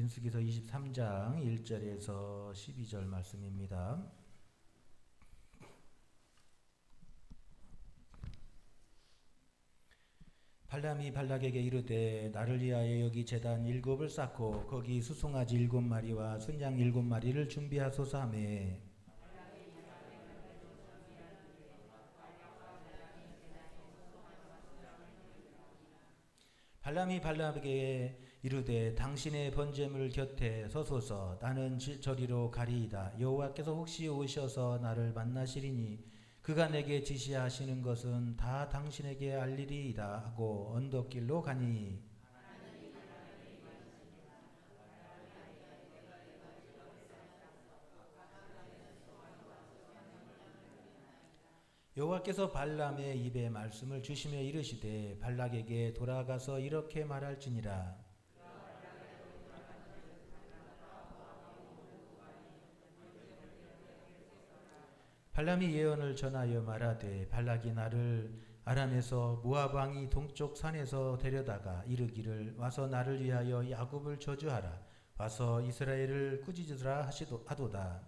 민수기서 23장 1절에서 12절 말씀입니다. 발람이 발락에게 이르되 나를 위하여 여기 제단 7을 쌓고 거기 수송아지 7마리와 순양 7마리를 준비하소서 하매 발람이 발락에게 이르되 당신의 번제물 곁에 서소서 나는 저리로 가리이다. 여호와께서 혹시 오셔서 나를 만나시리니 그가 내게 지시하시는 것은 다 당신에게 알리리이다 하고 언덕길로 가니 여호와께서 발람의 입에 말씀을 주시며 이르시되 발락에게 돌아가서 이렇게 말할지니라. 발람이 예언을 전하여 말하되 발락이 나를 아람에서 모압 왕이 동쪽 산에서 데려다가 이르기를 와서 나를 위하여 야곱을 저주하라 와서 이스라엘을 꾸짖으라 하도다.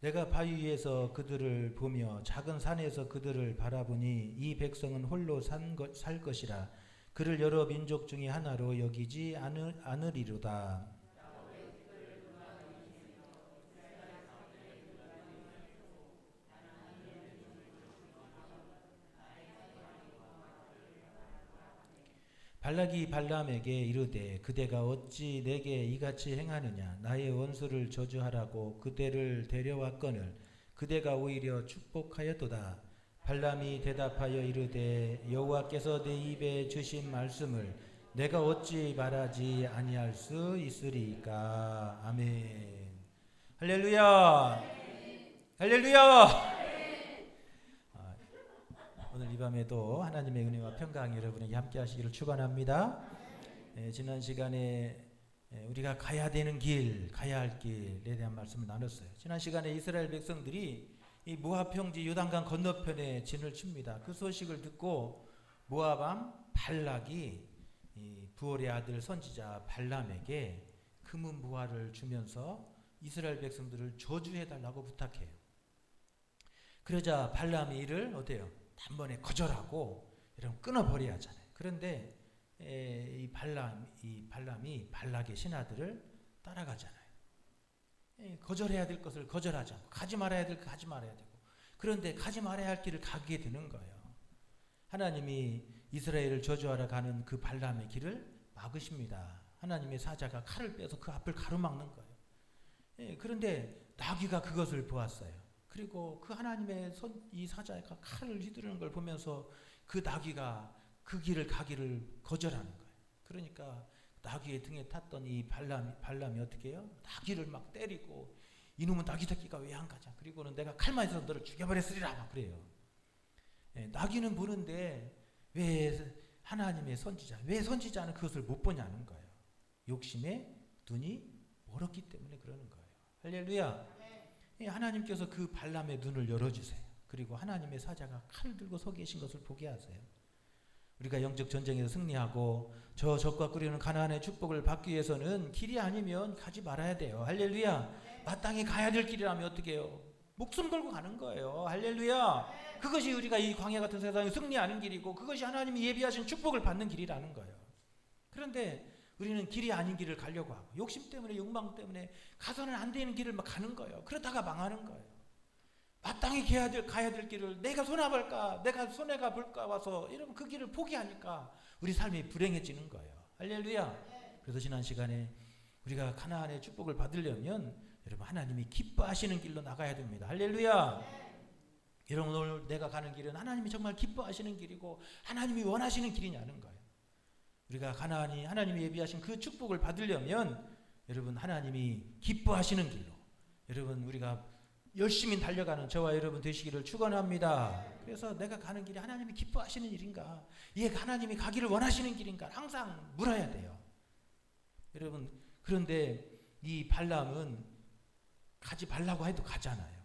내가 바위 위에서 그들을 보며 작은 산에서 그들을 바라보니 이 백성은 홀로 살 것이라 그를 여러 민족 중에 하나로 여기지 않으리로다. 발락이 발람에게 이르되 그대가 어찌 내게 이같이 행하느냐 나의 원수를 저주하라고 그대를 데려왔거늘 그대가 오히려 축복하였도다. 발람이 대답하여 이르되 여호와께서 내 입에 주신 말씀을 내가 어찌 말하지 아니할 수 있으리까. 아멘. 할렐루야. 할렐루야. 오늘 이 밤에도 하나님의 은혜와 평강이 여러분에게 함께 하시기를 축원합니다. 지난 시간에 우리가 가야 되는 길, 가야 할 길에 대한 말씀을 나눴어요. 지난 시간에 이스라엘 백성들이 이 모압 평지 요단강 건너편에 진을 칩니다. 그 소식을 듣고 모압 왕 발락이 이 부올의 아들 선지자 발람에게 금은 보화를 주면서 이스라엘 백성들을 저주해달라고 부탁해요. 그러자 발람이 이를 어때요? 단번에 거절하고 이러면 끊어버려야 하잖아요. 그런데 이 발람이 발락의 신하들을 따라가잖아요. 거절해야 될 것을 거절하지 않고 가지 말아야 될 것 가지 말아야 되고 그런데 가지 말아야 할 길을 가게 되는 거예요. 하나님이 이스라엘을 저주하러 가는 그 발람의 길을 막으십니다. 하나님의 사자가 칼을 빼서 그 앞을 가로막는 거예요. 그런데 나귀가 그것을 보았어요. 그리고 그 하나님의 이 사자가 칼을 휘두르는 걸 보면서 그 나귀가 그 길을 가기를 거절하는 거예요. 그러니까 나귀의 등에 탔던 이 발람이 어떻게 해요? 나귀를 막 때리고 이놈은 나귀 새끼가 왜 안 가자. 그리고는 내가 칼만 있어서 너를 죽여버렸으리라 막 그래요. 나귀는 보는데 왜 하나님의 선지자, 왜 선지자는 그것을 못 보냐는 거예요. 욕심에 눈이 멀었기 때문에 그러는 거예요. 할렐루야. 하나님께서 그 발람의 눈을 열어주세요. 그리고 하나님의 사자가 칼을 들고 서 계신 것을 보게 하세요. 우리가 영적 전쟁에서 승리하고 저 적과 끓이는 가나안의 축복을 받기 위해서는 길이 아니면 가지 말아야 돼요. 할렐루야. 마땅히 가야 될 길이라면 어떻게 해요? 목숨 걸고 가는 거예요. 할렐루야. 그것이 우리가 이 광야 같은 세상에 승리하는 길이고 그것이 하나님이 예비하신 축복을 받는 길이라는 거예요. 그런데 우리는 길이 아닌 길을 가려고 하고 욕심 때문에 욕망 때문에 가서는 안 되는 길을 막 가는 거예요. 그러다가 망하는 거예요. 마땅히 가야 될 길을 내가 손아볼까 내가 손해가 볼까 와서 이러면 그 길을 포기하니까 우리 삶이 불행해지는 거예요. 할렐루야. 그래서 지난 시간에 우리가 가나안의 축복을 받으려면 여러분 하나님이 기뻐하시는 길로 나가야 됩니다. 할렐루야. 여러분 오늘 내가 가는 길은 하나님이 정말 기뻐하시는 길이고 하나님이 원하시는 길이냐는 거예요. 우리가 가나안이 하나님이 예비하신 그 축복을 받으려면 여러분 하나님이 기뻐하시는 길로 여러분 우리가 열심히 달려가는 저와 여러분 되시기를 축원합니다. 그래서 내가 가는 길이 하나님이 기뻐하시는 일인가? 이게 하나님이 가기를 원하시는 길인가? 항상 물어야 돼요. 여러분 그런데 이 발람은 가지 말라고 해도 가잖아요.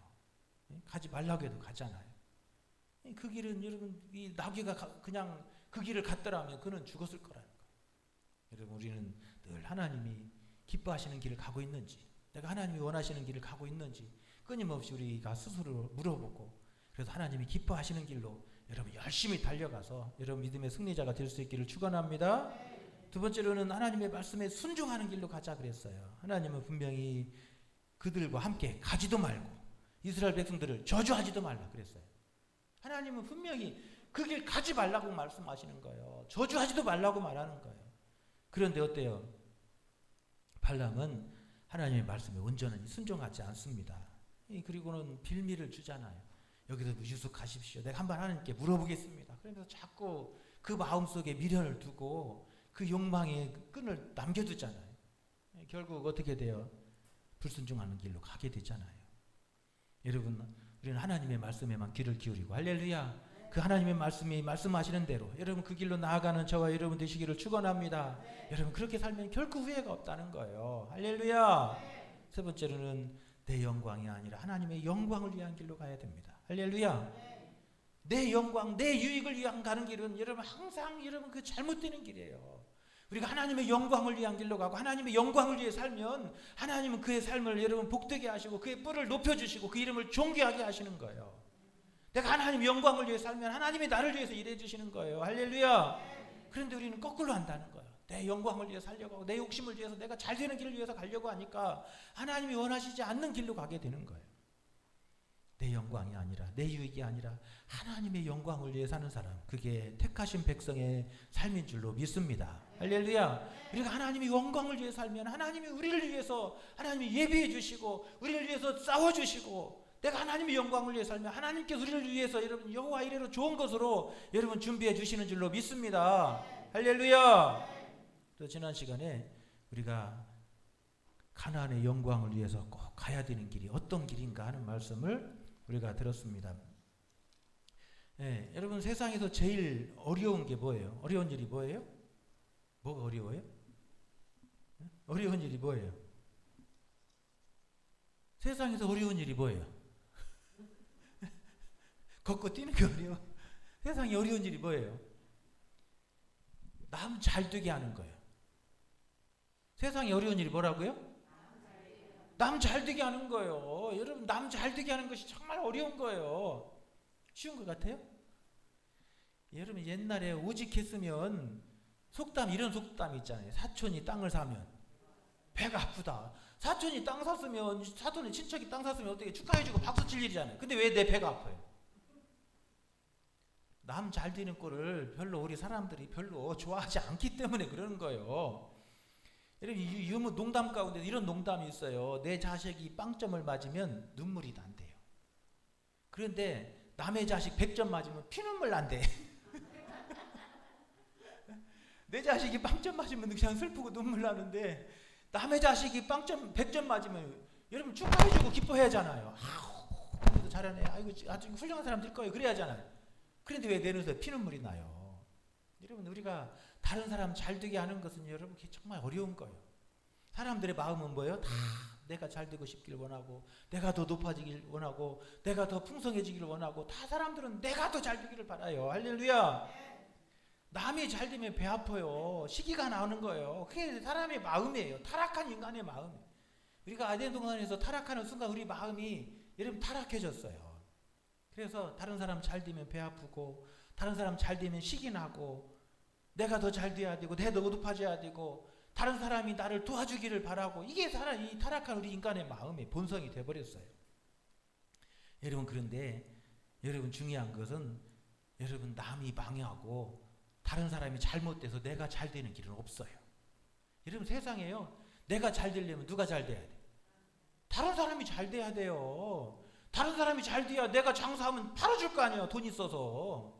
가지 말라고 해도 가잖아요. 그 길은 여러분 이 나귀가 그냥 그 길을 갔더라면 그는 죽었을 거라는 거예요. 여러분 우리는 늘 하나님이 기뻐하시는 길을 가고 있는지, 내가 하나님이 원하시는 길을 가고 있는지 끊임없이 우리가 스스로 물어보고, 그래서 하나님이 기뻐하시는 길로 여러분 열심히 달려가서 여러분 믿음의 승리자가 될 수 있기를 축원합니다. 두 번째로는 하나님의 말씀에 순종하는 길로 가자 그랬어요. 하나님은 분명히 그들과 함께 가지도 말고 이스라엘 백성들을 저주하지도 말라 그랬어요. 하나님은 분명히 그 길 가지 말라고 말씀하시는 거예요. 저주하지도 말라고 말하는 거예요. 그런데 어때요? 발람은 하나님의 말씀에 온전히 순종하지 않습니다. 그리고는 빌미를 주잖아요. 여기서 유숙하십시오. 내가 한번 하나님께 물어보겠습니다. 그러면서 자꾸 그 마음속에 미련을 두고 그 욕망의 끈을 남겨두잖아요. 결국 어떻게 돼요? 불순종하는 길로 가게 되잖아요. 여러분 우리는 하나님의 말씀에만 귀를 기울이고, 할렐루야, 그 하나님의 말씀이 말씀하시는 대로 여러분 그 길로 나아가는 저와 여러분 되시기를 축원합니다. 여러분 그렇게 살면 결코 후회가 없다는 거예요. 할렐루야. 세 번째로는 내 영광이 아니라 하나님의 영광을 위한 길로 가야 됩니다. 할렐루야. 내 영광, 내 유익을 위한 가는 길은 여러분 항상 여러분 그 잘못되는 길이에요. 우리가 하나님의 영광을 위한 길로 가고 하나님의 영광을 위해 살면 하나님은 그의 삶을 여러분 복되게 하시고 그의 뿔을 높여주시고 그 이름을 존귀하게 하시는 거예요. 내가 하나님의 영광을 위해 살면 하나님이 나를 위해서 일해 주시는 거예요. 할렐루야. 그런데 우리는 거꾸로 한다는 거예요. 내 영광을 위해 살려고 하고 내 욕심을 위해서 내가 잘 되는 길을 위해서 가려고 하니까 하나님이 원하시지 않는 길로 가게 되는 거예요. 내 영광이 아니라, 내 유익이 아니라 하나님의 영광을 위해 사는 사람, 그게 택하신 백성의 삶인 줄로 믿습니다. 할렐루야. 우리가 하나님의 영광을 위해 살면 하나님이 우리를 위해서 하나님이 예비해 주시고 우리를 위해서 싸워 주시고, 내가 하나님의 영광을 위해 살면 하나님께서 우리를 위해서 여러분 여호와 이레로 좋은 것으로 여러분 준비해 주시는 줄로 믿습니다. 할렐루야. 또 지난 시간에 우리가 가나안의 영광을 위해서 꼭 가야 되는 길이 어떤 길인가 하는 말씀을 우리가 들었습니다. 네, 여러분 세상에서 제일 어려운 게 뭐예요? 어려운 일이 뭐예요? 뭐가 어려워요? 어려운 일이 뭐예요? 세상에서 어려운 일이 뭐예요? 걷고 뛰는 게 어려워. 세상에 어려운 일이 뭐예요? 남 잘 되게 하는 거예요. 세상에 어려운 일이 뭐라고요? 남 잘 되게 하는 거예요. 여러분 남 잘 되게 하는 것이 정말 어려운 거예요. 쉬운 것 같아요? 여러분 옛날에 오직했으면 속담, 이런 속담 있잖아요. 사촌이 땅을 사면 배가 아프다. 사촌이 땅 샀으면, 사촌의 친척이 땅 샀으면 어떻게 축하해주고 박수 칠 일이잖아요. 근데 왜 내 배가 아파요? 남 잘 되는 꼴을 별로 우리 사람들이 별로 좋아하지 않기 때문에 그러는 거예요. 여러분 농담 가운데 이런 농담이 있어요. 내 자식이 빵점을 맞으면 눈물이 난대요. 그런데 남의 자식 100점 맞으면 피눈물 난대. 내 자식이 빵점 맞으면 그냥 슬프고 눈물 나는데 남의 자식이 빵점 100점 맞으면 여러분 축하해주고 기뻐해야잖아요. 아우 그래도 잘하네. 아이고 아주 훌륭한 사람 될 거예요. 그래야 하잖아요. 그런데 왜 내 눈에서 피눈물이 나요? 여러분 우리가 다른 사람 잘 되게 하는 것은 여러분 정말 어려운 거예요. 사람들의 마음은 뭐예요? 다 내가 잘 되고 싶길 원하고, 내가 더 높아지길 원하고, 내가 더 풍성해지길 원하고, 다 사람들은 내가 더 잘 되기를 바라요. 할렐루야. 남이 잘 되면 배 아파요. 시기가 나오는 거예요. 그게 사람의 마음이에요. 타락한 인간의 마음. 우리가 아덴 동산에서 타락하는 순간 우리 마음이 여러분 타락해졌어요. 그래서 다른 사람 잘 되면 배 아프고, 다른 사람 잘 되면 시기 나고, 내가 더 잘 돼야 되고, 내가 더 높아져야 되고, 다른 사람이 나를 도와주기를 바라고, 이게 이 타락한 우리 인간의 마음의 본성이 되어버렸어요. 여러분 그런데 여러분 중요한 것은 여러분 남이 망하고 다른 사람이 잘못돼서 내가 잘 되는 길은 없어요. 여러분 세상에요, 내가 잘 되려면 누가 잘 돼야 돼? 다른 사람이 잘 돼야 돼요. 다른 사람이 잘 돼야 내가 장사하면 팔아줄 거 아니에요. 돈 있어서.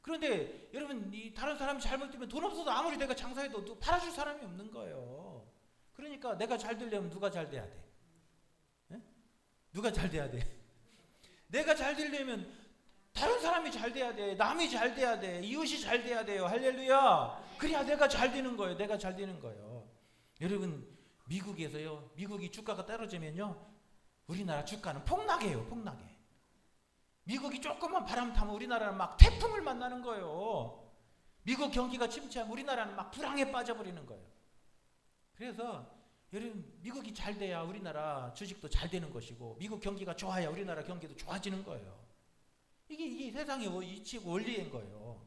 그런데 여러분 이 다른 사람이 잘못되면 돈 없어서 아무리 내가 장사해도 팔아줄 사람이 없는 거예요. 그러니까 내가 잘 되려면 누가 잘 돼야 돼? 에? 누가 잘 돼야 돼? 내가 잘 되려면 다른 사람이 잘 돼야 돼. 남이 잘 돼야 돼. 이웃이 잘 돼야 돼요. 할렐루야. 그래야 내가 잘 되는 거예요. 내가 잘 되는 거예요. 여러분 미국에서요, 미국이 주가가 떨어지면요 우리나라 주가는 폭락해요. 폭락해. 미국이 조금만 바람 타면 우리나라는 막 태풍을 만나는 거예요. 미국 경기가 침체하면 우리나라는 막 불황에 빠져버리는 거예요. 그래서 여러분, 미국이 잘 돼야 우리나라 주식도 잘 되는 것이고, 미국 경기가 좋아야 우리나라 경기도 좋아지는 거예요. 이게 세상의 이치고 원리인 거예요.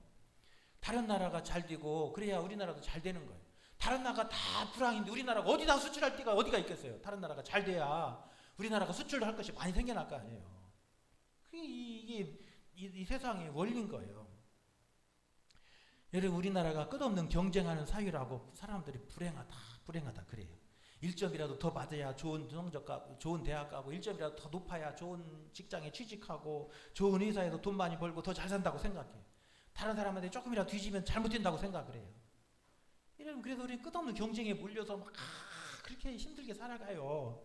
다른 나라가 잘 되고 그래야 우리나라도 잘 되는 거예요. 다른 나라가 다 불황인데 우리나라가 어디다 수출할 데가 어디가 있겠어요. 다른 나라가 잘 돼야 우리나라가 수출을 할 것이 많이 생겨날 거 아니에요. 이게 이 세상의 원리인 거예요. 여러분, 우리나라가 끝없는 경쟁하는 사회라고 사람들이 불행하다 그래요. 1점이라도 더 받아야 좋은 성적 가고 좋은 대학 가고 1점이라도 더 높아야 좋은 직장에 취직하고 좋은 회사에서 돈 많이 벌고 더 잘 산다고 생각해요. 다른 사람한테 조금이라도 뒤지면 잘못된다고 생각을 해요. 이러면 그래서 우리 끝없는 경쟁에 몰려서 막 그렇게 힘들게 살아가요.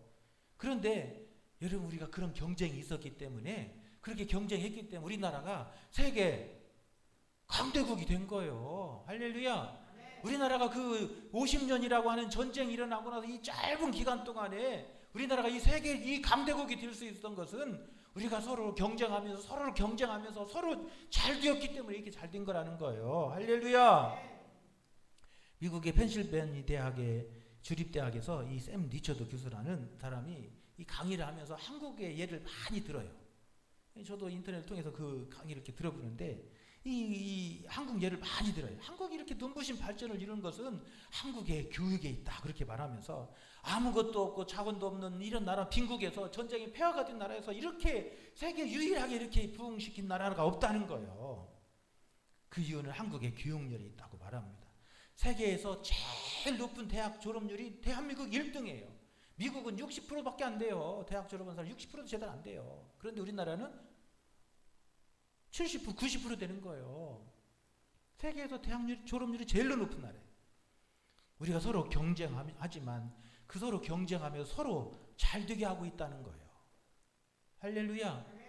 그런데 여러분, 우리가 그런 경쟁이 있었기 때문에, 그렇게 경쟁했기 때문에 우리나라가 세계 강대국이 된 거예요. 할렐루야. 우리나라가 그 50년이라고 하는 전쟁이 일어나고 나서 이 짧은 기간 동안에 우리나라가 이 세계 이 강대국이 될 수 있었던 것은 우리가 서로를 경쟁하면서 서로 잘 되었기 때문에 이렇게 잘 된 거라는 거예요. 할렐루야. 미국의 펜실베니 대학의 주립대학에서 이 샘 리처드 교수라는 사람이 이 강의를 하면서 한국의 예를 많이 들어요. 저도 인터넷을 통해서 그 강의를 이렇게 들어보는데 이 한국 예를 많이 들어요. 한국이 이렇게 눈부신 발전을 이룬 것은 한국의 교육에 있다 그렇게 말하면서, 아무것도 없고 자원도 없는 이런 나라, 빈국에서 전쟁에 폐허가 된 나라에서 이렇게 세계 유일하게 이렇게 부흥시킨 나라가 없다는 거예요. 그 이유는 한국의 교육열이 있다고 말합니다. 세계에서 제일 높은 대학 졸업률이 대한민국 1등이에요. 미국은 60%밖에 안 돼요. 대학 졸업한 사람 60%도 제대로 안 돼요. 그런데 우리나라는 70%, 90% 되는 거예요. 세계에서 대학 졸업률이 제일 높은 나라예요. 우리가 서로 경쟁하지만 그 서로 경쟁하면서 서로 잘 되게 하고 있다는 거예요. 할렐루야.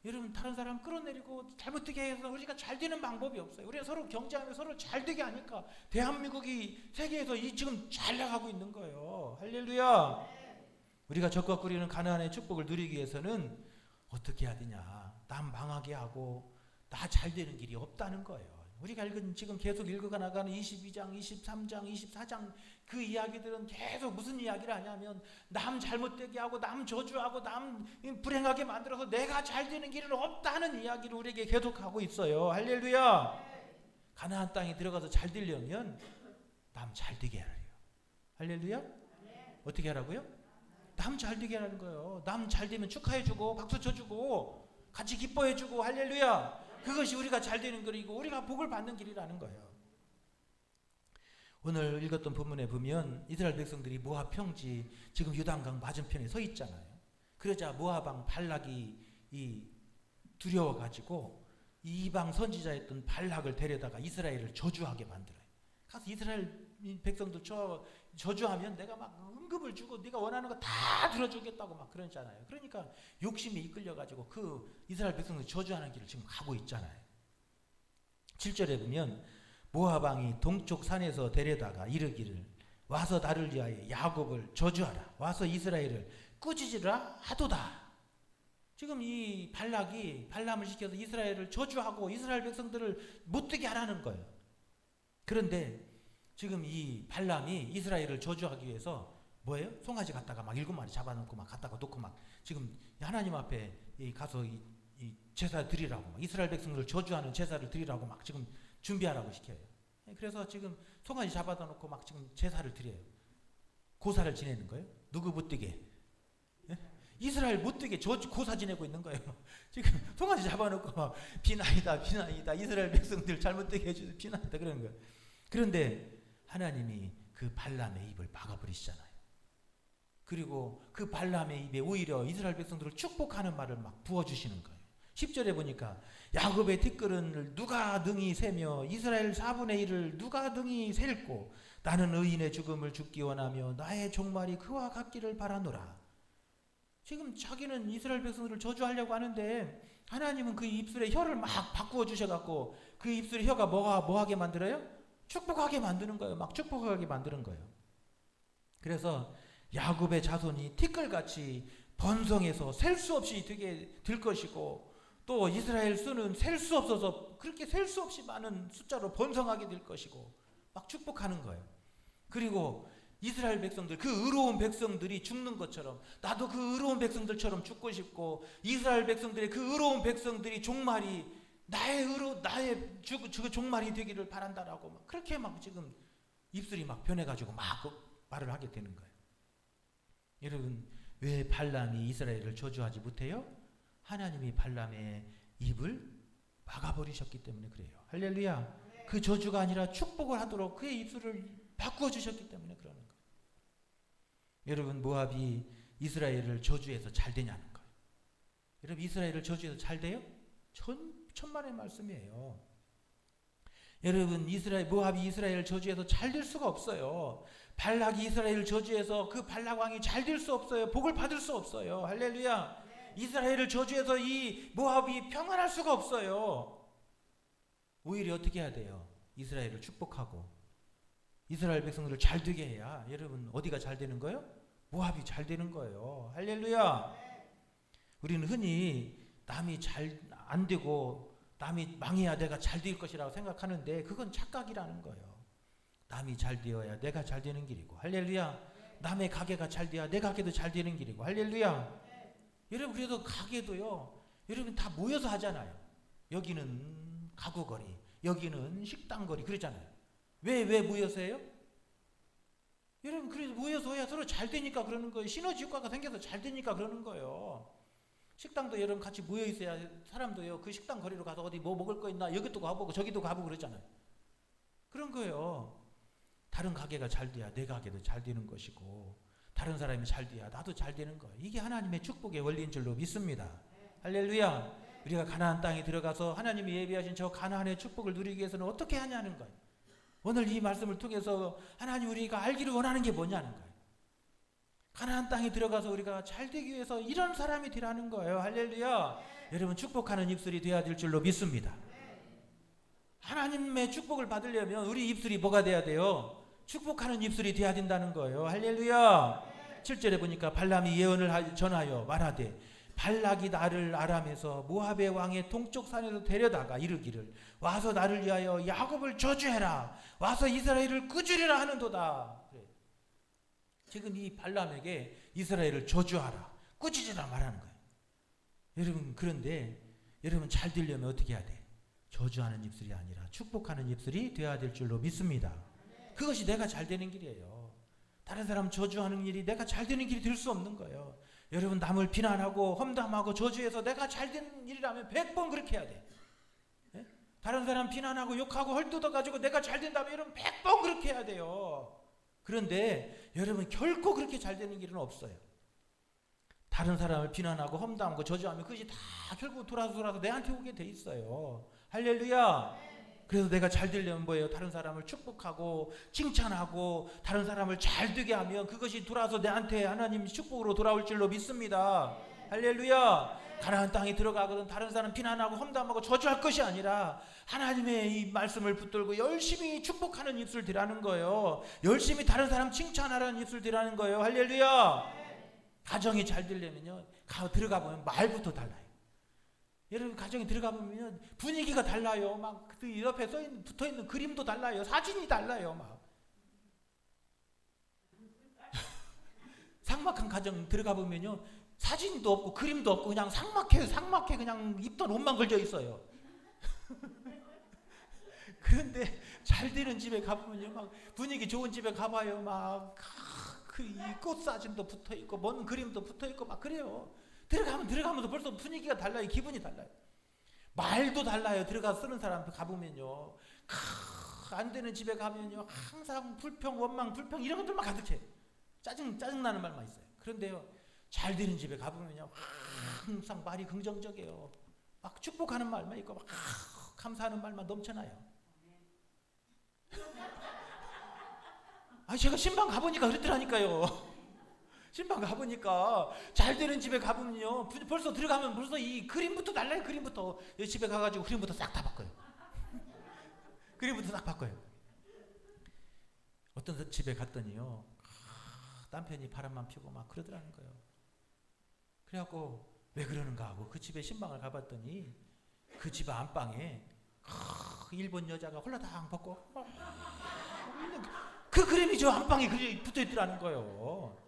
여러분, 다른 사람 끌어내리고 잘못되게 해서 우리가 잘 되는 방법이 없어요. 우리가 서로 경쟁하면서 서로 잘 되게 하니까 대한민국이 세계에서 지금 잘 나가고 있는 거예요. 할렐루야. 우리가 적과 꿀이는 가나안의 축복을 누리기 위해서는 어떻게 해야 되냐, 남 망하게 하고 나 잘 되는 길이 없다는 거예요. 우리가 지금 계속 읽어가 나가는 22장, 23장, 24장 그 이야기들은 계속 무슨 이야기를 하냐면 남 잘못되게 하고 남 저주하고 남 불행하게 만들어서 내가 잘 되는 길은 없다는 이야기를 우리에게 계속하고 있어요. 할렐루야. 가나안 땅에 들어가서 잘 되려면 남 잘 되게 하래요. 할렐루야. 어떻게 하라고요? 남 잘 되게 하라는 거예요. 남 잘 되면 축하해주고 박수 쳐주고 같이 기뻐해주고, 할렐루야. 그것이 우리가 잘 되는 길이고 우리가 복을 받는 길이라는 거예요. 오늘 읽었던 본문에 보면 이스라엘 백성들이 모압 평지, 지금 요단강 맞은편에 서 있잖아요. 그러자 모압 왕 발락이 두려워가지고 이방 선지자였던 발락을 데려다가 이스라엘을 저주하게 만들어요. 가서 이스라엘 백성들 저주하면 내가 막 임금을 주고 네가 원하는 거 다 들어주겠다고 막 그러잖아요. 그러니까 욕심이 이끌려가지고 그 이스라엘 백성들 저주하는 길을 지금 가고 있잖아요. 7절에 보면 모압 왕이 동쪽 산에서 데려다가 이르기를 와서 나를 위하여 야곱을 저주하라, 와서 이스라엘을 꾸짖으라 하도다. 지금 이 발락이 발람을 시켜서 이스라엘을 저주하고 이스라엘 백성들을 못되게 하라는 거예요. 그런데 지금 이 발람이 이스라엘을 저주하기 위해서 뭐예요? 송아지 갖다가 막 7마리 잡아놓고 막 갖다가 놓고 막 지금 하나님 앞에 가서 이 제사 드리라고, 막 이스라엘 백성들을 저주하는 제사를 드리라고 막 지금 준비하라고 시켜요. 그래서 지금 송아지 잡아다 놓고 막 지금 제사를 드려요. 고사를 지내는 거예요. 누구 못되게? 이스라엘 못되게 고사 지내고 있는 거예요. 지금 송아지 잡아놓고 막 비난이다 이스라엘 백성들 잘못되게 해주세요, 비난이다 그러는 거예요. 그런데 하나님이 그 발람의 입을 막아버리시잖아요. 그리고 그 발람의 입에 오히려 이스라엘 백성들을 축복하는 말을 막 부어주시는 거예요. 10절에 보니까 야곱의 티끌을 누가 능히 세며 이스라엘 4분의 1을 누가 능히 셀고 나는 의인의 죽음을 죽기 원하며 나의 종말이 그와 같기를 바라노라. 지금 자기는 이스라엘 백성들을 저주하려고 하는데 하나님은 그 입술에 혀를 막 바꾸어 주셔갖고 그 입술에 혀가 뭐하게 만들어요? 축복하게 만드는 거예요. 막 축복하게 만드는 거예요. 그래서 야곱의 자손이 티끌같이 번성해서 셀 수 없이 되게 될 것이고 또 이스라엘 수는 셀 수 없어서 그렇게 셀 수 없이 많은 숫자로 번성하게 될 것이고 막 축복하는 거예요. 그리고 이스라엘 백성들, 그 의로운 백성들이 죽는 것처럼 나도 그 의로운 백성들처럼 죽고 싶고, 이스라엘 백성들의 그 의로운 백성들이 종말이 나의 종말이 되기를 바란다라고 막 그렇게 막 지금 입술이 막 변해가지고 막 말을 하게 되는 거예요. 여러분, 왜 발람이 이스라엘을 저주하지 못해요? 하나님이 발람의 입을 막아버리셨기 때문에 그래요. 할렐루야. 그 저주가 아니라 축복을 하도록 그의 입술을 바꾸어 주셨기 때문에 그러는 거예요. 여러분, 모압이 이스라엘을 저주해서 잘 되냐는 거예요. 여러분, 이스라엘을 저주해서 잘 돼요? 천만의 말씀이에요. 여러분, 모압이 이스라엘을 저주해서 잘 될 수가 없어요. 발락이 이스라엘을 저주해서 그 발락 왕이 잘 될 수 없어요. 복을 받을 수 없어요. 할렐루야. 이스라엘을 저주해서 이 모압이 평안할 수가 없어요. 오히려 어떻게 해야 돼요? 이스라엘을 축복하고 이스라엘 백성들을 잘 되게 해야, 여러분, 어디가 잘 되는 거예요? 모압이 잘 되는 거예요. 할렐루야. 우리는 흔히 남이 잘 안 되고 남이 망해야 내가 잘 될 것이라고 생각하는데 그건 착각이라는 거예요. 남이 잘 되어야 내가 잘 되는 길이고, 할렐루야. 남의 가게가 잘 돼야 내 가게도 잘 되는 길이고, 할렐루야. 여러분, 그래도 가게도요, 여러분 다 모여서 하잖아요. 여기는 가구거리, 여기는 식당거리, 그러잖아요. 왜 모여서 해요? 여러분, 그래서 모여서 해야 서로 잘 되니까 그러는 거예요. 시너지 효과가 생겨서 잘 되니까 그러는 거예요. 식당도 여러분 같이 모여 있어야 사람도요, 그 식당 거리로 가서 어디 뭐 먹을 거 있나, 여기도 가보고 저기도 가보고 그러잖아요. 그런 거예요. 다른 가게가 잘 돼야 내 가게도 잘 되는 것이고, 다른 사람이 잘 돼야 나도 잘 되는 거예요. 이게 하나님의 축복의 원리인 줄로 믿습니다. 할렐루야. 우리가 가나안 땅에 들어가서 하나님이 예비하신 저 가나안의 축복을 누리기 위해서는 어떻게 하냐는 거예요. 오늘 이 말씀을 통해서 하나님 우리가 알기를 원하는 게 뭐냐는 거예요. 가나안 땅에 들어가서 우리가 잘 되기 위해서 이런 사람이 되라는 거예요. 할렐루야. 여러분, 축복하는 입술이 돼야 될 줄로 믿습니다. 하나님의 축복을 받으려면 우리 입술이 뭐가 돼야 돼요? 축복하는 입술이 돼야 된다는 거예요. 할렐루야. 7절에 보니까 발람이 예언을 전하여 말하되 발락이 나를 아람에서 모압의 왕의 동쪽 산에서 데려다가 이르기를 와서 나를 위하여 야곱을 저주해라, 와서 이스라엘을 꾸짖으라 하는도다. 지금 이 발람에게 이스라엘을 저주하라, 꾸짖으라 말하는 거예요. 여러분, 그런데 여러분 잘 되려면 어떻게 해야 돼? 저주하는 입술이 아니라 축복하는 입술이 되어야 될 줄로 믿습니다. 그것이 내가 잘 되는 길이에요. 다른 사람 저주하는 일이 내가 잘 되는 길이 될 수 없는 거예요. 여러분, 남을 비난하고 험담하고 저주해서 내가 잘 되는 일이라면 100번 그렇게 해야 돼. 예? 다른 사람 비난하고 욕하고 헐뜯어가지고 내가 잘 된다면 여러분 100번 그렇게 해야 돼요. 그런데 여러분, 결코 그렇게 잘 되는 길은 없어요. 다른 사람을 비난하고 험담하고 저주하면 그것이 다 결국 돌아서 내한테 오게 돼 있어요. 할렐루야. 그래서 내가 잘 되려면 뭐예요? 다른 사람을 축복하고 칭찬하고 다른 사람을 잘 되게 하면 그것이 돌아서 내한테 하나님 축복으로 돌아올 줄로 믿습니다. 할렐루야. 가나안 땅에 들어가거든 다른 사람 비난하고 험담하고 저주할 것이 아니라 하나님의 이 말씀을 붙들고 열심히 축복하는 입술 되라는 거예요. 열심히 다른 사람 칭찬하라는 입술 되라는 거예요. 할렐루야. 가정이 잘 되려면요, 들어가 보면 말부터 달라요. 여러분, 가정에 들어가 보면 분위기가 달라요. 막 그 옆에 붙어 있는 그림도 달라요. 사진이 달라요. 막 삭막한 가정 들어가 보면요, 사진도 없고 그림도 없고 그냥 삭막해 그냥 입던 옷만 걸려 있어요. 그런데 잘 되는 집에 가보면요, 막 분위기 좋은 집에 가봐요, 막 그 꽃 사진도 붙어 있고 뭔 그림도 붙어 있고 막 그래요. 들어가면서 벌써 분위기가 달라요. 기분이 달라요. 말도 달라요. 들어가서 쓰는 사람 가보면요, 안 되는 집에 가면요, 항상 불평, 원망, 불평 이런 것들만 가득해요. 짜증나는 말만 있어요. 그런데요, 잘 되는 집에 가보면요, 항상 말이 긍정적이에요. 막 축복하는 말만 있고 막 감사하는 말만 넘쳐나요. 제가 신방 가보니까 그랬더라니까요. 신방 가보니까 잘 되는 집에 가보면요, 벌써 들어가면 벌써 이 그림부터 달라요. 그림부터 집에 가가지고 그림부터 싹 다 바꿔요. 그림부터 싹 바꿔요. 어떤 집에 갔더니요, 남편이 바람만 피우고 막 그러더라는 거예요. 그래갖고 왜 그러는가 하고 그 집에 신방을 가봤더니 그 집 안방에 일본 여자가 홀라당 벗고 그 그림이 저 안방에 붙어 있더라는 거예요.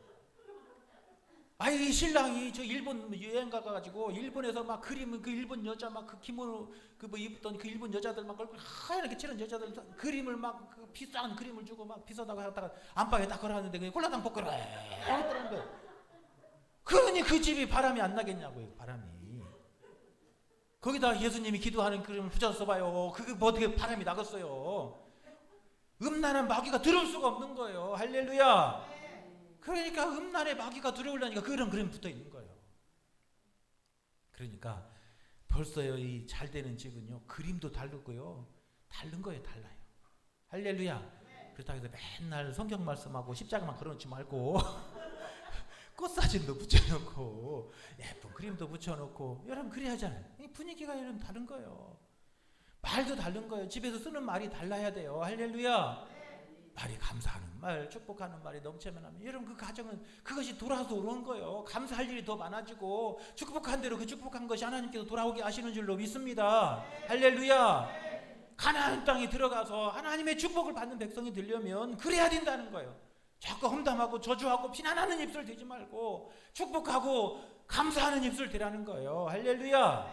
아이 신랑이 저 일본 여행 가가지고 일본에서 막 그림 그 일본 여자 막 그 기모노 그 뭐 입었던 그 일본 여자들 막 얼굴 하얗게 칠한 여자들 그림을 막 그 비싼 그림을 주고 막 비싸다고 하다가 안방에 딱 걸어놨는데 그 홀라당 벗고 그러더라는 거예요. 그러니 그 집이 바람이 안 나겠냐고요. 바람이. 거기다 예수님이 기도하는 그림을 붙여서 봐요. 그게 뭐 어떻게 바람이 나겠어요. 음란한 마귀가 들어올 수가 없는 거예요. 할렐루야. 그러니까 음란의 마귀가 들어오려니까 그런 그림 붙어 있는 거예요. 그러니까 벌써요 이 잘 되는 집은요 그림도 다르고요 다른 거예요. 달라요. 할렐루야. 그렇다고 해서 맨날 성경 말씀하고 십자가만 걸어놓지 말고 꽃사진도 붙여놓고 예쁜 그림도 붙여놓고 여러분 그래야잖아요. 분위기가 여러분 다른 거예요. 말도 다른 거예요. 집에서 쓰는 말이 달라야 돼요. 할렐루야. 말이 감사하는 말, 축복하는 말이 넘쳐만 하면 여러분 그 가정은 그것이 돌아서 오는 거예요. 감사할 일이 더 많아지고 축복한 대로 그 축복한 것이 하나님께서 돌아오게 하시는 줄로 믿습니다. 할렐루야. 가나안 땅에 들어가서 하나님의 축복을 받는 백성이 되려면 그래야 된다는 거예요. 자꾸 험담하고 저주하고 비난하는 입술 대지 말고 축복하고 감사하는 입술 대라는 거예요. 할렐루야.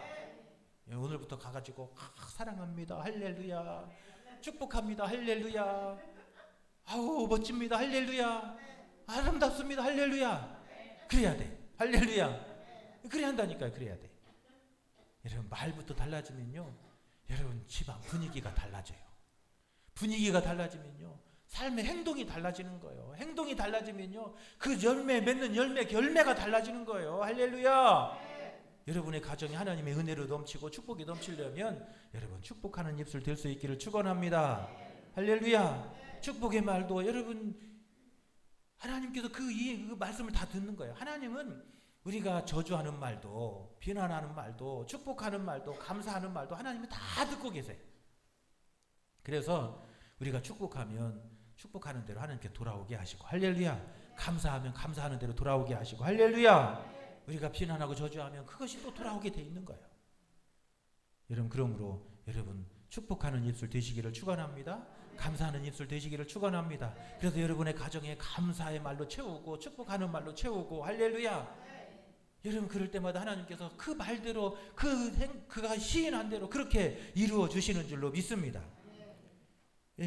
오늘부터 가가지고 사랑합니다. 할렐루야. 축복합니다. 할렐루야. 아우 멋집니다. 할렐루야. 아름답습니다. 할렐루야. 그래야 돼. 할렐루야. 그래야 한다니까요. 그래야 돼. 여러분 말부터 달라지면요 여러분 집안 분위기가 달라져요. 분위기가 달라지면요 삶의 행동이 달라지는 거예요. 행동이 달라지면요 그 열매 맺는 열매가 달라지는 거예요. 할렐루야. 여러분의 가정이 하나님의 은혜로 넘치고 축복이 넘치려면 여러분 축복하는 입술 될 수 있기를 축원합니다. 할렐루야. 축복의 말도 여러분 하나님께서 그 말씀을 다 듣는 거예요. 하나님은 우리가 저주하는 말도 비난하는 말도 축복하는 말도 감사하는 말도 하나님이 다 듣고 계세요. 그래서 우리가 축복하면 축복하는 대로 하나님께 돌아오게 하시고 할렐루야. 감사하면 감사하는 대로 돌아오게 하시고 할렐루야. 우리가 비난하고 저주하면 그것이 또 돌아오게 돼 있는 거예요. 여러분 그러므로 여러분 축복하는 입술 되시기를 축원합니다. 감사하는 입술 되시기를 축원합니다. 그래서 여러분의 가정에 감사의 말로 채우고 축복하는 말로 채우고 할렐루야. 여러분 그럴 때마다 하나님께서 그 말대로 그가 시인한 대로 그렇게 이루어 주시는 줄로 믿습니다.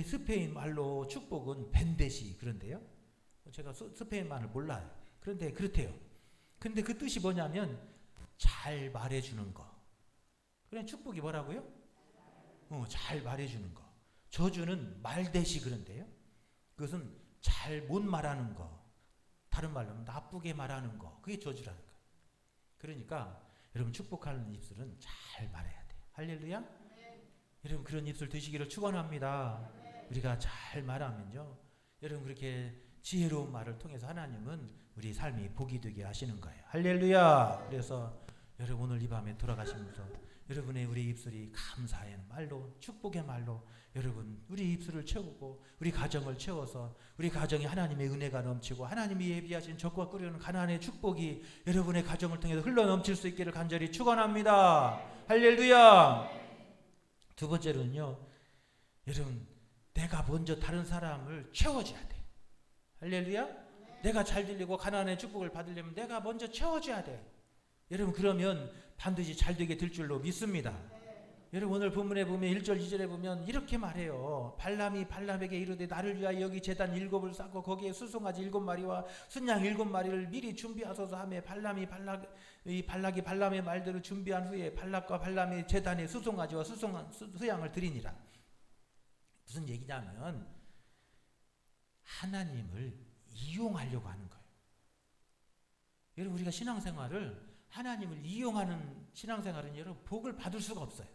스페인 말로 축복은 벤데시 그런데요. 제가 스페인 말을 몰라요. 그런데 그렇대요. 근데 그 뜻이 뭐냐면 잘 말해주는 거. 그냥 축복이 뭐라고요? 잘 말해주는 거. 저주는 말대시 그런데요. 그것은 잘 못 말하는 거. 다른 말로 하면 나쁘게 말하는 거. 그게 저주라는 거예요. 그러니까 여러분 축복하는 입술은 잘 말해야 돼요. 할렐루야. 여러분 그런 입술 되시기를 축원합니다. 우리가 잘 말하면요 여러분 그렇게 지혜로운 말을 통해서 하나님은 우리 삶이 복이 되게 하시는 거예요. 할렐루야. 그래서 여러분 오늘 이 밤에 돌아가시면서 여러분의 우리 입술이 감사의 말로 축복의 말로 여러분 우리 입술을 채우고 우리 가정을 채워서 우리 가정에 하나님의 은혜가 넘치고 하나님이 예비하신 적과 끓여오는 가나안의 축복이 여러분의 가정을 통해서 흘러 넘칠 수 있기를 간절히 축원합니다. 할렐루야. 두 번째로는요 여러분 내가 먼저 다른 사람을 채워줘야 돼. 할렐루야. 내가 잘 들리고 가나안의 축복을 받으려면 내가 먼저 채워줘야 돼. 여러분 그러면 반드시 잘 되게 될 줄로 믿습니다. 여러분 오늘 본문에 보면 1절 2절에 보면 이렇게 말해요. 발람이 발람에게 이르되 나를 위하여 여기 제단 7을 쌓고 거기에 수송아지 7마리와 순양 7마리를 미리 준비하소서 하며 발락이 발람의 말대로 준비한 후에 발락과 발람의 제단에 수송아지와 수양을 드리니라. 무슨 얘기냐면 하나님을 이용하려고 하는 거예요. 여러분 우리가 신앙생활을 하나님을 이용하는 신앙생활은 여러분 복을 받을 수가 없어요.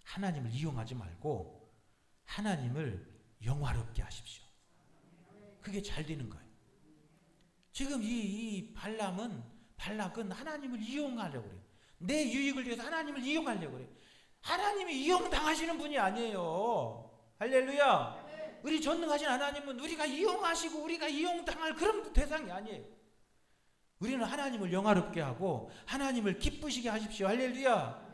하나님을 이용하지 말고 하나님을 영화롭게 하십시오. 그게 잘 되는 거예요. 지금 이 발락은 하나님을 이용하려고 그래요. 내 유익을 위해서 하나님을 이용하려고 그래요. 하나님이 이용당하시는 분이 아니에요. 할렐루야. 우리 전능하신 하나님은 우리가 이용하시고 우리가 이용당할 그런 대상이 아니에요. 우리는 하나님을 영화롭게 하고 하나님을 기쁘시게 하십시오. 할렐루야.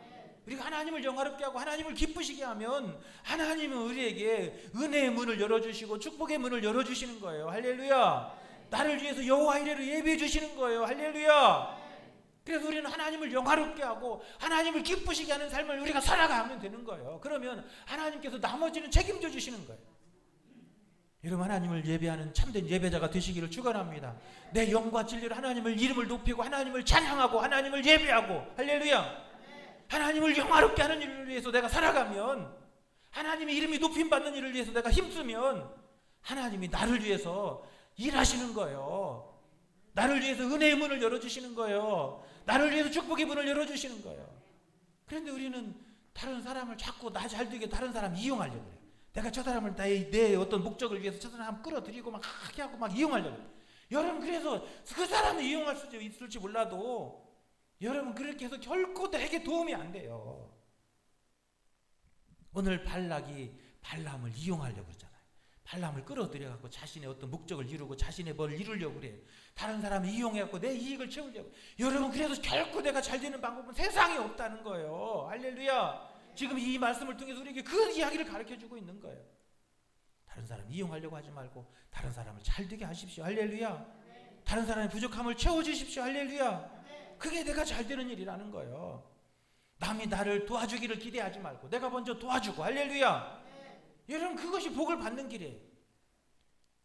우리가 하나님을 영화롭게 하고 하나님을 기쁘시게 하면 하나님은 우리에게 은혜의 문을 열어주시고 축복의 문을 열어주시는 거예요. 할렐루야. 나를 위해서 여호와 이레를 예비해 주시는 거예요. 할렐루야. 그래서 우리는 하나님을 영화롭게 하고 하나님을 기쁘시게 하는 삶을 우리가 살아가면 되는 거예요. 그러면 하나님께서 나머지는 책임져 주시는 거예요. 여러분, 하나님을 예배하는 참된 예배자가 되시기를 축원합니다. 내 영과 진리로 하나님을 이름을 높이고 하나님을 찬양하고 하나님을 예배하고, 할렐루야. 하나님을 영화롭게 하는 일을 위해서 내가 살아가면, 하나님의 이름이 높임받는 일을 위해서 내가 힘쓰면 하나님이 나를 위해서 일하시는 거예요. 나를 위해서 은혜의 문을 열어주시는 거예요. 나를 위해서 축복의 문을 열어주시는 거예요. 그런데 우리는 다른 사람을 자꾸 나 잘되게 다른 사람 이용하려고 그래요. 내가 저 사람을 내 어떤 목적을 위해서 저 사람 끌어들이고 막 하게 하고 막 이용하려고 해요. 여러분, 그래서 그 사람을 이용할 수도 있을지 몰라도 여러분, 그렇게 해서 결코 내게 도움이 안 돼요. 오늘 발락이 발람을 이용하려고 그러잖아요. 발람을 끌어들여갖고 자신의 어떤 목적을 이루고 자신의 뭘 이루려고 그래요. 다른 사람을 이용해갖고 내 이익을 채우려고. 여러분, 그래서 결코 내가 잘 되는 방법은 세상에 없다는 거예요. 할렐루야. 지금 이 말씀을 통해서 우리에게 그 이야기를 가르쳐주고 있는 거예요. 다른 사람 이용하려고 하지 말고 다른 사람을 잘 되게 하십시오. 할렐루야. 다른 사람의 부족함을 채워주십시오. 할렐루야. 그게 내가 잘 되는 일이라는 거예요. 남이 나를 도와주기를 기대하지 말고 내가 먼저 도와주고, 할렐루야. 여러분, 그것이 복을 받는 길이에요.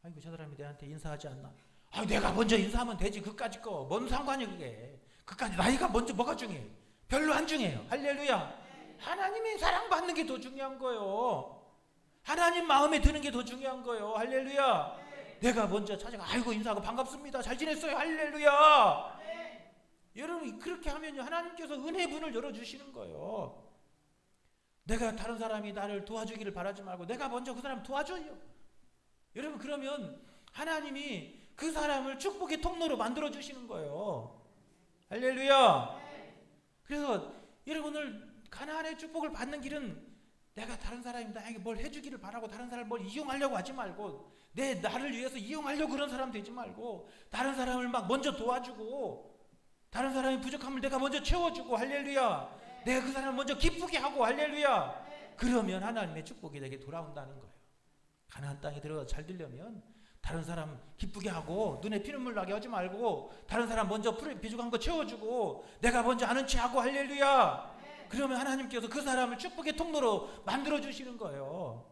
아이고, 저 사람이 내한테 인사하지 않나? 아, 내가 먼저 인사하면 되지. 그까짓 거 뭔 상관이 그게. 그까짓 나이가 먼저 뭐가 중요해? 별로 안 중요해요. 할렐루야. 하나님의 사랑받는 게 더 중요한 거예요. 하나님 마음에 드는 게 더 중요한 거예요. 할렐루야. 내가 먼저 찾아가 아이고 인사하고 반갑습니다. 잘 지냈어요. 할렐루야. 여러분, 그렇게 하면요 하나님께서 은혜의 문을 열어주시는 거예요. 내가 다른 사람이 나를 도와주기를 바라지 말고 내가 먼저 그 사람 도와줘요. 여러분, 그러면 하나님이 그 사람을 축복의 통로로 만들어 주시는 거예요. 할렐루야. 그래서 여러분, 오늘 가나안의 축복을 받는 길은 내가 다른 사람이 나에게 뭘 해주기를 바라고 다른 사람을 뭘 이용하려고 하지 말고 나를 위해서 이용하려고 그런 사람 되지 말고 다른 사람을 막 먼저 도와주고 다른 사람의 부족함을 내가 먼저 채워주고, 할렐루야. 내가 그 사람을 먼저 기쁘게 하고, 할렐루야. 그러면 하나님의 축복이 내게 돌아온다는 거예요. 가나안 땅에 들어가서 잘 되려면 다른 사람 기쁘게 하고 눈에 피눈물 나게 하지 말고 다른 사람 먼저 비죽한 거 채워주고 내가 먼저 아는 체하고, 할렐루야. 그러면 하나님께서 그 사람을 축복의 통로로 만들어주시는 거예요.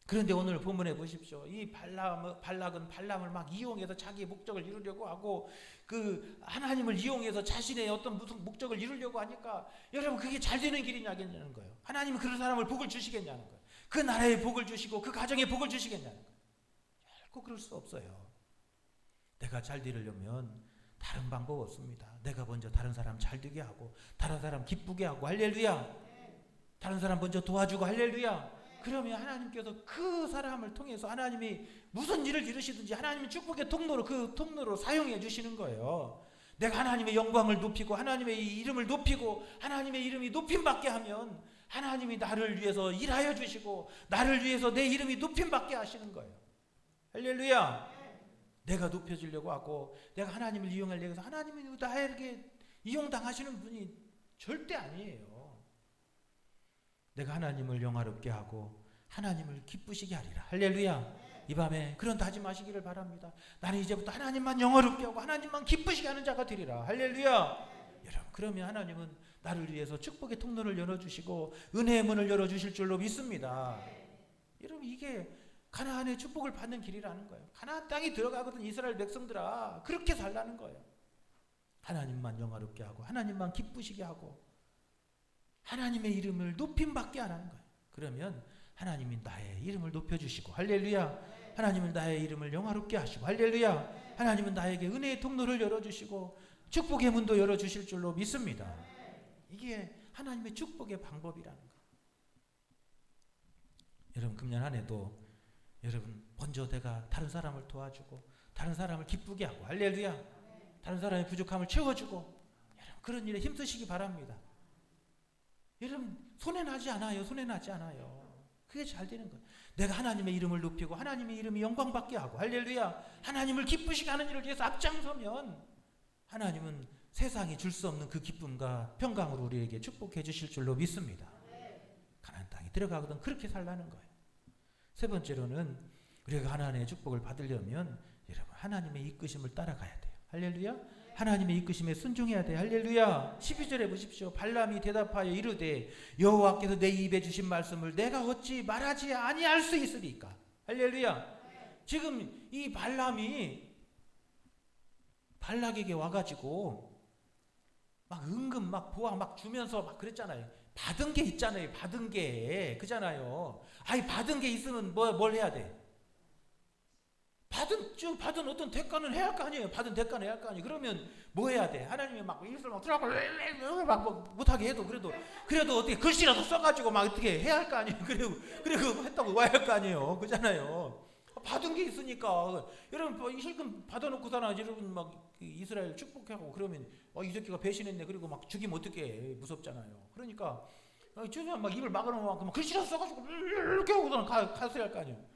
그런데 오늘 본문에 보십시오. 이 발락은 발람을 막 이용해서 자기의 목적을 이루려고 하고 그 하나님을 이용해서 자신의 어떤 무슨 목적을 이루려고 하니까 여러분, 그게 잘 되는 길이냐는 거예요. 하나님은 그런 사람을 복을 주시겠냐는 거예요. 그 나라에 복을 주시고 그 가정에 복을 주시겠냐는 거예요. 결코 그럴 수 없어요. 내가 잘 되려면 다른 방법 없습니다. 내가 먼저 다른 사람 잘 되게 하고 다른 사람 기쁘게 하고, 할렐루야. 다른 사람 먼저 도와주고, 할렐루야. 그러면 하나님께서 그 사람을 통해서 하나님이 무슨 일을 이루시든지 하나님의 축복의 통로로 그 통로로 사용해 주시는 거예요. 내가 하나님의 영광을 높이고 하나님의 이름을 높이고 하나님의 이름이 높임받게 하면 하나님이 나를 위해서 일하여 주시고 나를 위해서 내 이름이 높임받게 하시는 거예요. 할렐루야. 내가 높여지려고 하고 내가 하나님을 이용하려고 해서 하나님이 나에게 이용당하시는 분이 절대 아니에요. 내가 하나님을 영화롭게 하고 하나님을 기쁘시게 하리라. 할렐루야. 이 밤에 그런 다짐하시기를 바랍니다. 나는 이제부터 하나님만 영화롭게 하고 하나님만 기쁘시게 하는 자가 되리라. 할렐루야. 여러분, 그러면 하나님은 나를 위해서 축복의 통로를 열어주시고 은혜의 문을 열어주실 줄로 믿습니다. 여러분, 이게 가나안의 축복을 받는 길이라는 거예요. 가나안 땅에 들어가거든 이스라엘 백성들아, 그렇게 살라는 거예요. 하나님만 영화롭게 하고 하나님만 기쁘시게 하고 하나님의 이름을 높임받게 하라는 거예요. 그러면 하나님이 나의 이름을 높여주시고, 할렐루야. 하나님은 나의 이름을 영화롭게 하시고, 할렐루야. 하나님은 나에게 은혜의 통로를 열어주시고 축복의 문도 열어주실 줄로 믿습니다. 이게 하나님의 축복의 방법이라는 거예요. 여러분, 금년 한 해도 여러분 먼저 내가 다른 사람을 도와주고 다른 사람을 기쁘게 하고, 할렐루야. 다른 사람의 부족함을 채워주고, 여러분 그런 일에 힘쓰시기 바랍니다. 여러분, 손해나지 않아요. 손해나지 않아요. 그게 잘 되는 거예요. 내가 하나님의 이름을 높이고 하나님의 이름이 영광받게 하고 할렐루야 하나님을 기쁘시게 하는 일을 위해서 앞장서면 하나님은 세상이 줄 수 없는 그 기쁨과 평강으로 우리에게 축복해 주실 줄로 믿습니다. 가나안 땅에 들어가거든 그렇게 살라는 거예요. 세 번째로는 우리가 가나안의 축복을 받으려면 여러분 하나님의 이끄심을 따라가야 돼요. 할렐루야. 하나님의 이끄심에 순종해야 돼요. 할렐루야. 12절에 보십시오. 발람이 대답하여 이르되 여호와께서 내 입에 주신 말씀을 내가 어찌 말하지 아니할 수 있으리까. 할렐루야. 지금 이 발람이 발락에게 와가지고 막 은근 막 보아 막 주면서 막 그랬잖아요. 받은 게 있잖아요. 받은 게 그잖아요. 아니 받은 게 있으면 뭘 해야 돼? 받은 어떤 대가는 해야 할 거 아니에요. 받은 대가는 해야 할 거 아니에요. 그러면 뭐 해야 돼? 하나님이 막 일을 막 들어가고 막 못하게 해도 그래도 어떻게 글씨라도 써가지고 막 어떻게 해야 할 거 아니에요. 그리고 했다고 와야 할 거 아니에요. 그잖아요. 받은 게 있으니까 여러분 실금 받아놓고서나 여러분 막 이스라엘 축복하고 그러면 이 새끼가 배신했네. 그리고 막 죽이면 어떡해. 무섭잖아요. 그러니까 최소한 막 입을 막아놓으면 막 글씨라도 써가지고 이렇게 하고서는 가서야 할 거 아니에요.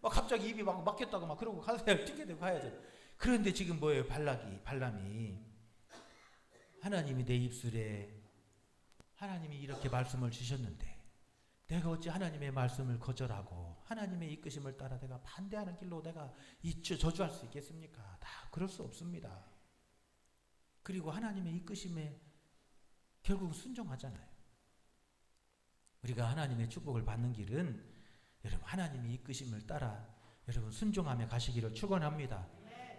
막 갑자기 입이 막 막혔다고 막 그러고 가서야 튕겨대고 가야죠. 그런데 지금 뭐예요? 발람이 하나님이 내 입술에 하나님이 이렇게 말씀을 주셨는데 내가 어찌 하나님의 말씀을 거절하고 하나님의 이끄심을 따라 내가 반대하는 길로 내가 저주할 수 있겠습니까? 다 그럴 수 없습니다. 그리고 하나님의 이끄심에 결국 순종하잖아요. 우리가 하나님의 축복을 받는 길은 여러분 하나님이 이끄심을 따라 여러분 순종하며 가시기를 축원합니다.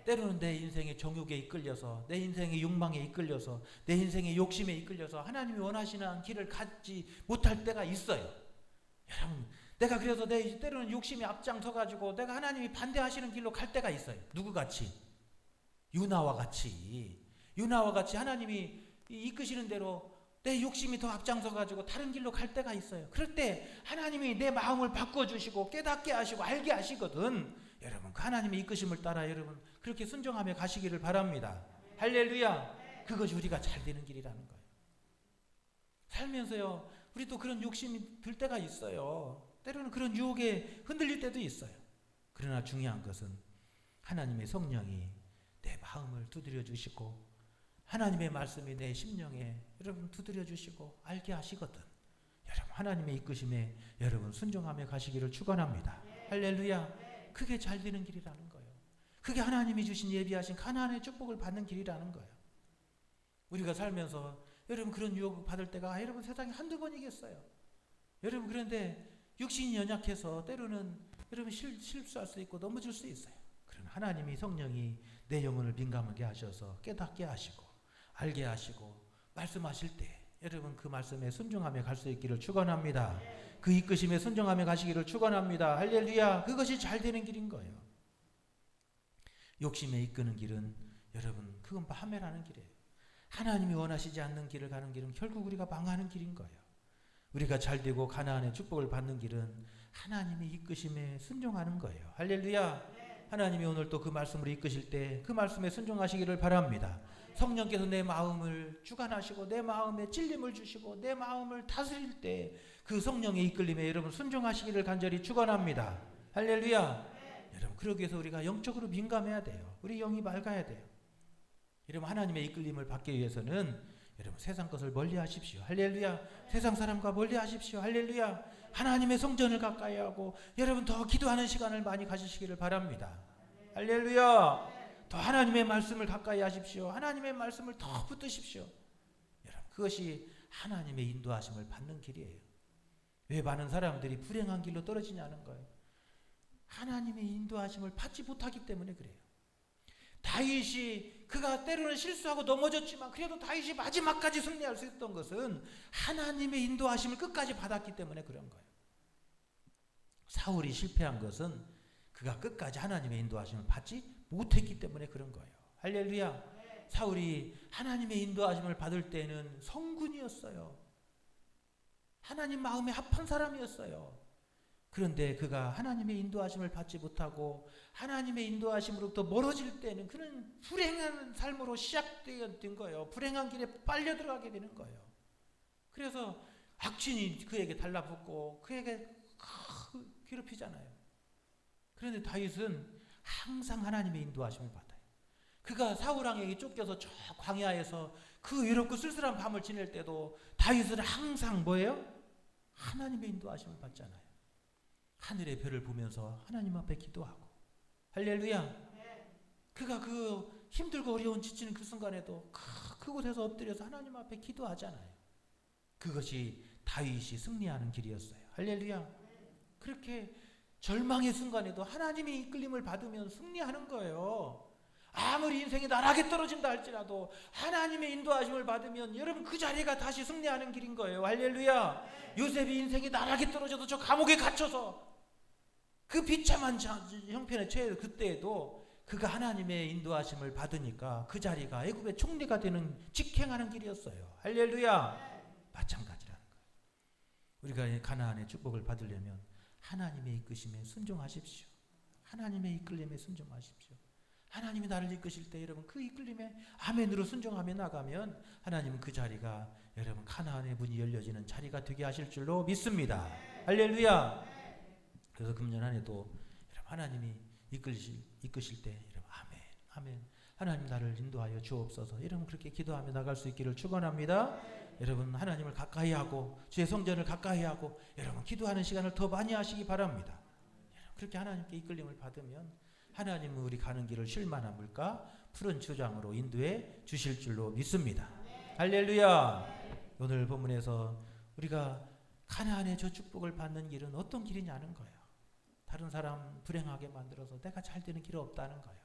때로는 내 인생의 정욕에 이끌려서 내 인생의 욕망에 이끌려서 내 인생의 욕심에 이끌려서 하나님이 원하시는 길을 갖지 못할 때가 있어요. 여러분 내가 그래서 내 때로는 욕심이 앞장서 가지고 내가 하나님이 반대하시는 길로 갈 때가 있어요. 누구같이? 유나와 같이 하나님이 이끄시는 대로 내 욕심이 더 앞장서 가지고 다른 길로 갈 때가 있어요. 그럴 때 하나님이 내 마음을 바꿔주시고 깨닫게 하시고 알게 하시거든. 여러분 그 하나님의 이끄심을 따라 여러분 그렇게 순종하며 가시기를 바랍니다. 할렐루야. 그것이 우리가 잘 되는 길이라는 거예요. 살면서요 우리도 그런 욕심이 들 때가 있어요. 때로는 그런 유혹에 흔들릴 때도 있어요. 그러나 중요한 것은 하나님의 성령이 내 마음을 두드려 주시고 하나님의 말씀이 내 심령에 여러분 두드려 주시고 알게 하시거든. 여러분 하나님의 이끄심에 여러분 순종하며 가시기를 축원합니다. 할렐루야. 그게 잘 되는 길이라는 거예요. 그게 하나님이 주신 예비하신 가나안의 축복을 받는 길이라는 거예요. 우리가 살면서 여러분 그런 유혹을 받을 때가 여러분 세상에 한두 번이겠어요. 여러분 그런데 육신이 연약해서 때로는 여러분 실수할 수 있고 넘어질 수 있어요. 그러나 하나님이 성령이 내 영혼을 민감하게 하셔서 깨닫게 하시고 알게 하시고 말씀하실 때 여러분 그 말씀에 순종하며 갈 수 있기를 축원합니다. 그 이끄심에 순종하며 가시기를 축원합니다. 할렐루야. 그것이 잘 되는 길인 거예요. 욕심에 이끄는 길은 여러분 그건 파멸하는 길이에요. 하나님이 원하시지 않는 길을 가는 길은 결국 우리가 망하는 길인 거예요. 우리가 잘 되고 가나안의 축복을 받는 길은 하나님의 이끄심에 순종하는 거예요. 할렐루야. 하나님이 오늘 또 그 말씀으로 이끄실 때 그 말씀에 순종하시기를 바랍니다. 성령께서 내 마음을 주관하시고 내 마음에 찔림을 주시고 내 마음을 다스릴 때 그 성령의 이끌림에 여러분 순종하시기를 간절히 축원합니다. 할렐루야. 여러분 그러기 위해서 우리가 영적으로 민감해야 돼요. 우리 영이 맑아야 돼요. 여러분 하나님의 이끌림을 받기 위해서는 여러분 세상 것을 멀리 하십시오. 할렐루야. 세상 사람과 멀리 하십시오. 할렐루야. 하나님의 성전을 가까이 하고 여러분 더 기도하는 시간을 많이 가지시기를 바랍니다. 할렐루야. 더 하나님의 말씀을 가까이 하십시오. 하나님의 말씀을 더 붙드십시오. 여러분 그것이 하나님의 인도하심을 받는 길이에요. 왜 많은 사람들이 불행한 길로 떨어지냐는 거예요. 하나님의 인도하심을 받지 못하기 때문에 그래요. 다윗이 그가 때로는 실수하고 넘어졌지만 그래도 다윗이 마지막까지 승리할 수 있었던 것은 하나님의 인도하심을 끝까지 받았기 때문에 그런 거예요. 사울이 실패한 것은 그가 끝까지 하나님의 인도하심을 받지 못했기 때문에 그런 거예요. 할렐루야. 사울이 하나님의 인도하심을 받을 때는 성군이었어요. 하나님 마음에 합한 사람이었어요. 그런데 그가 하나님의 인도하심을 받지 못하고 하나님의 인도하심으로부터 멀어질 때는 그는 불행한 삶으로 시작된 거예요. 불행한 길에 빨려 들어가게 되는 거예요. 그래서 악취이 그에게 달라붙고 그에게 괴롭히잖아요. 그런데 다윗은 항상 하나님의 인도하심을 받아요. 그가 사울왕에게 쫓겨서 저 광야에서 그 외롭고 쓸쓸한 밤을 지낼 때도 다윗은 항상 뭐예요? 하나님의 인도하심을 받잖아요. 하늘의 별을 보면서 하나님 앞에 기도하고. 할렐루야. 그가 그 힘들고 어려운 지치는 그 순간에도 그곳에서 엎드려서 하나님 앞에 기도하잖아요. 그것이 다윗이 승리하는 길이었어요. 할렐루야. 그렇게 절망의 순간에도 하나님의 이끌림을 받으면 승리하는 거예요. 아무리 인생이 나락에 떨어진다 할지라도 하나님의 인도하심을 받으면 여러분 그 자리가 다시 승리하는 길인 거예요. 할렐루야. 요셉이 인생이 나락에 떨어져도 저 감옥에 갇혀서 그 비참한 형편에 처해 그때에도 그가 하나님의 인도하심을 받으니까 그 자리가 애굽의 총리가 되는 직행하는 길이었어요. 할렐루야. 마찬가지라는 거예요. 우리가 가나안의 축복을 받으려면 하나님의 이끄심에 순종하십시오. 하나님의 이끌림에 순종하십시오. 하나님이 나를 이끄실 때 여러분 그 이끌림에 아멘으로 순종하며 나가면 하나님은 그 자리가 여러분 가나안의 문이 열려지는 자리가 되게 하실 줄로 믿습니다. 할렐루야. 그래서 금년 한 해도 여러분 하나님이 이끄실 때 여러분 아멘 아멘 하나님 나를 인도하여 주옵소서 여러분 그렇게 기도하며 나갈 수 있기를 축원합니다. 여러분 하나님을 가까이 하고 주의 성전을 가까이 하고 여러분 기도하는 시간을 더 많이 하시기 바랍니다. 여러분 그렇게 하나님께 이끌림을 받으면 하나님은 우리 가는 길을 쉴만함을까 푸른 주장으로 인도해 주실 줄로 믿습니다. 할렐루야. 오늘 본문에서 우리가 가나안의 저 축복을 받는 길은 어떤 길이냐는 거예요. 다른 사람 불행하게 만들어서 내가 잘 되는 길은 없다는 거예요.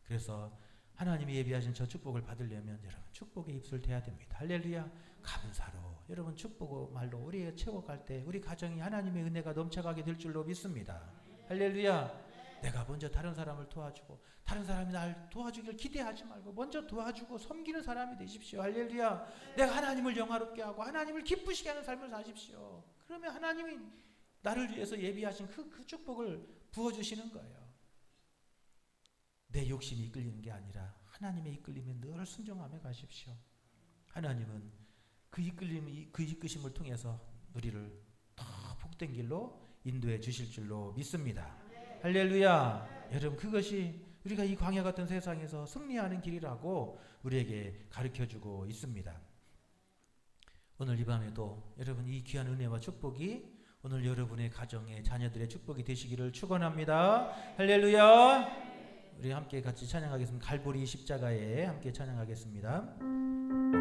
그래서 하나님이 예비하신 저 축복을 받으려면 여러분 축복의 입술 대야 됩니다. 할렐루야. 감사로 여러분 축복 말로 우리가 채워갈 때 우리 가정이 하나님의 은혜가 넘쳐가게 될 줄로 믿습니다. 할렐루야. 내가 먼저 다른 사람을 도와주고 다른 사람이 날 도와주길 기대하지 말고 먼저 도와주고 섬기는 사람이 되십시오. 할렐루야. 내가 하나님을 영화롭게 하고 하나님을 기쁘시게 하는 삶을 사십시오. 그러면 하나님이 나를 위해서 예비하신 그 축복을 부어주시는 거예요. 내 욕심이 이끌리는 게 아니라 하나님의 이끌림에 늘 순종하며 가십시오. 하나님은 그 이끄심을 통해서 우리를 더 복된 길로 인도해 주실 줄로 믿습니다. 할렐루야. 여러분 그것이 우리가 이 광야 같은 세상에서 승리하는 길이라고 우리에게 가르쳐주고 있습니다. 오늘 이 밤에도 여러분 이 귀한 은혜와 축복이 오늘 여러분의 가정의 자녀들의 축복이 되시기를 축원합니다. 할렐루야. 우리 함께 같이 찬양하겠습니다. 갈보리 십자가에 함께 찬양하겠습니다.